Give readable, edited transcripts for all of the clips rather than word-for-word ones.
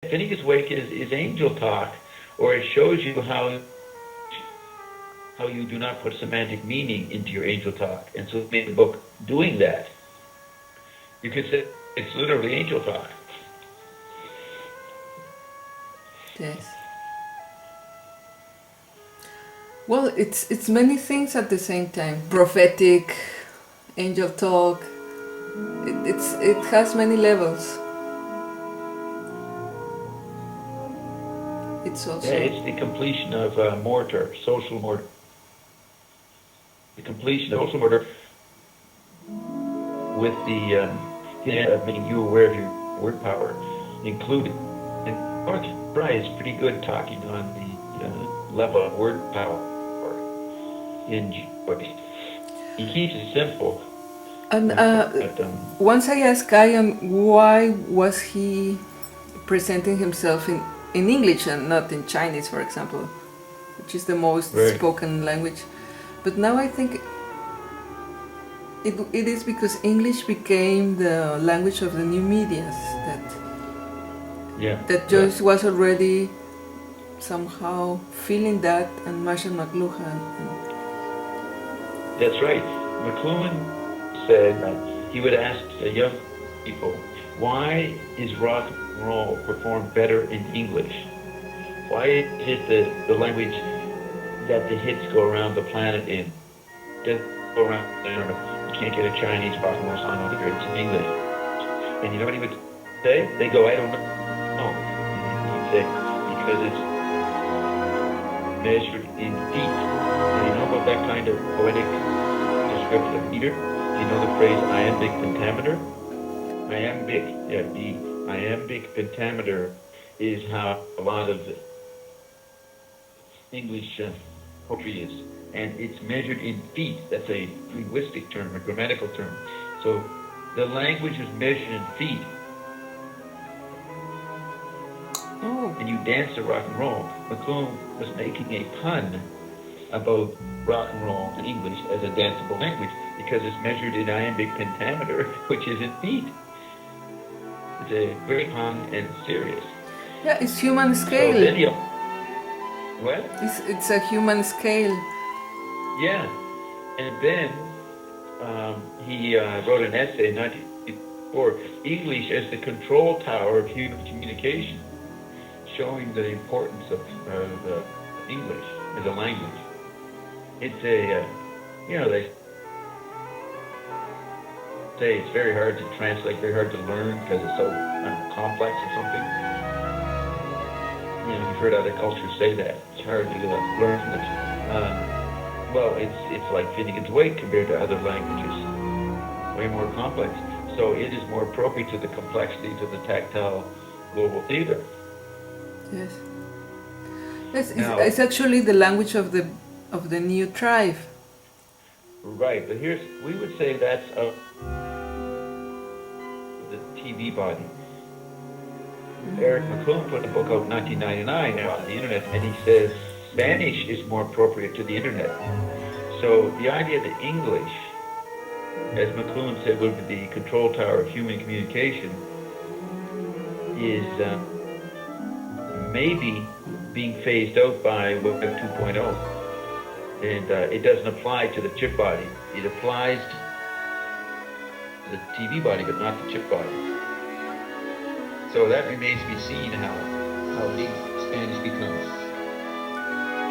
Finnegan's Wake is angel talk, or it shows you how you do not put semantic meaning into your angel talk. And so it made the book doing that. You could say it's literally angel talk. Yes. Well, it's many things at the same time. Prophetic, angel talk. It has many levels. It's also... Yeah, it's the completion of mortar, social mortar. The completion of social mortar with the of making you aware of your word power included. And North Fry is pretty good talking on the level of word power in Joyce. He keeps it simple. And once I asked Ian why was he presenting himself in English and not in Chinese, for example, which is the most spoken language. But now I think it is because English became the language of the new medias, that Joyce was already somehow feeling that, and Marshall McLuhan. That's right. McLuhan said that he would ask young people, why is rock and roll performed better in English? Why is it the language that the hits go around the planet in? Doesn't go around the planet. You can't get a Chinese rock and roll song out there. It's in English. And you know what he would say? They go, I don't know. He'd say, because it's measured in feet. And you know about that kind of poetic description of meter? Do you know the phrase iambic pentameter? Iambic, the iambic pentameter is how a lot of English poetry is. And it's measured in feet. That's a linguistic term, a grammatical term. So the language is measured in feet. Oh. And you dance to rock and roll. McLuhan was making a pun about rock and roll in English as a danceable language because it's measured in iambic pentameter, which is in feet. It's a great pun and serious. Yeah, it's human scale. So then what? It's a human scale. Yeah, and then he wrote an essay in 1954, English as the control tower of human communication, showing the importance of English as a language. It's a, they say it's very hard to translate, very hard to learn because it's so complex or something. You've heard other cultures say that. It's hard to learn it. Well, it's like Finnegan's Wake compared to other languages. Way more complex. So it is more appropriate to the complexities of the tactile global theater. Yes. It's actually the language of the new tribe. Right, but we would say that's the TV body. Eric McLuhan put a book out in 1999 on the internet, and he says Spanish is more appropriate to the internet. So the idea that English, as McLuhan said, would be the control tower of human communication is maybe being phased out by Web 2.0. And it doesn't apply to the chip body. It applies to the TV body, but not the chip body. So that remains to be seen how big Spanish becomes.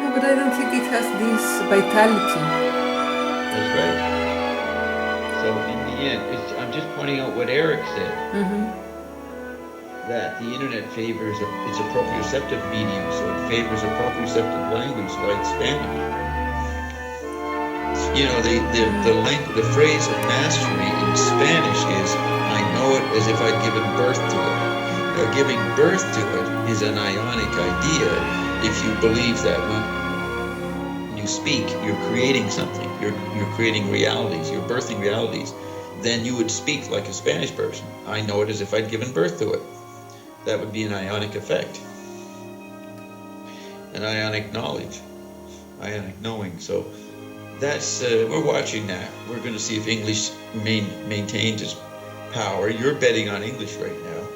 No, but I don't think it has this vitality. That's right. So in the end, I'm just pointing out what Eric said. Mm-hmm. That the internet favors it's a proprioceptive medium, so it favors a proprioceptive language like Spanish. The phrase of mastery in Spanish is, I know it as if I'd given birth to it. Now, giving birth to it is an ionic idea if you believe that when you speak, you're creating something, you're creating realities, you're birthing realities, then you would speak like a Spanish person. I know it as if I'd given birth to it. That would be an ionic effect, an ionic knowledge, ionic knowing. So that's we're watching that. We're going to see if English maintains its power. You're betting on English right now.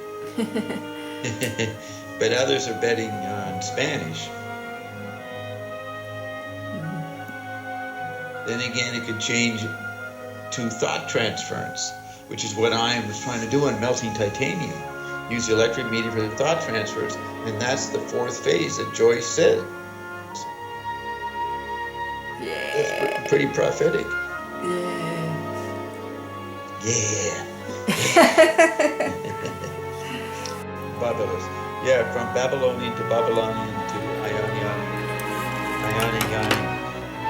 but others are betting on Spanish. Then again, it could change to thought transference, which is what I was trying to do on melting titanium. Use the electric medium for the thought transfers, and that's the fourth phase that Joyce said. Yeah. That's pretty prophetic. Yeah. Babylus. Yeah, from Babylonian to Babylonian to Ionian.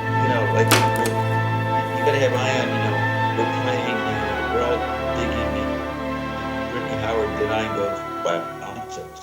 You know, like you gotta have ion, you know, we're playing, we're all digging, and Brittany Howard denying goes, what nonsense.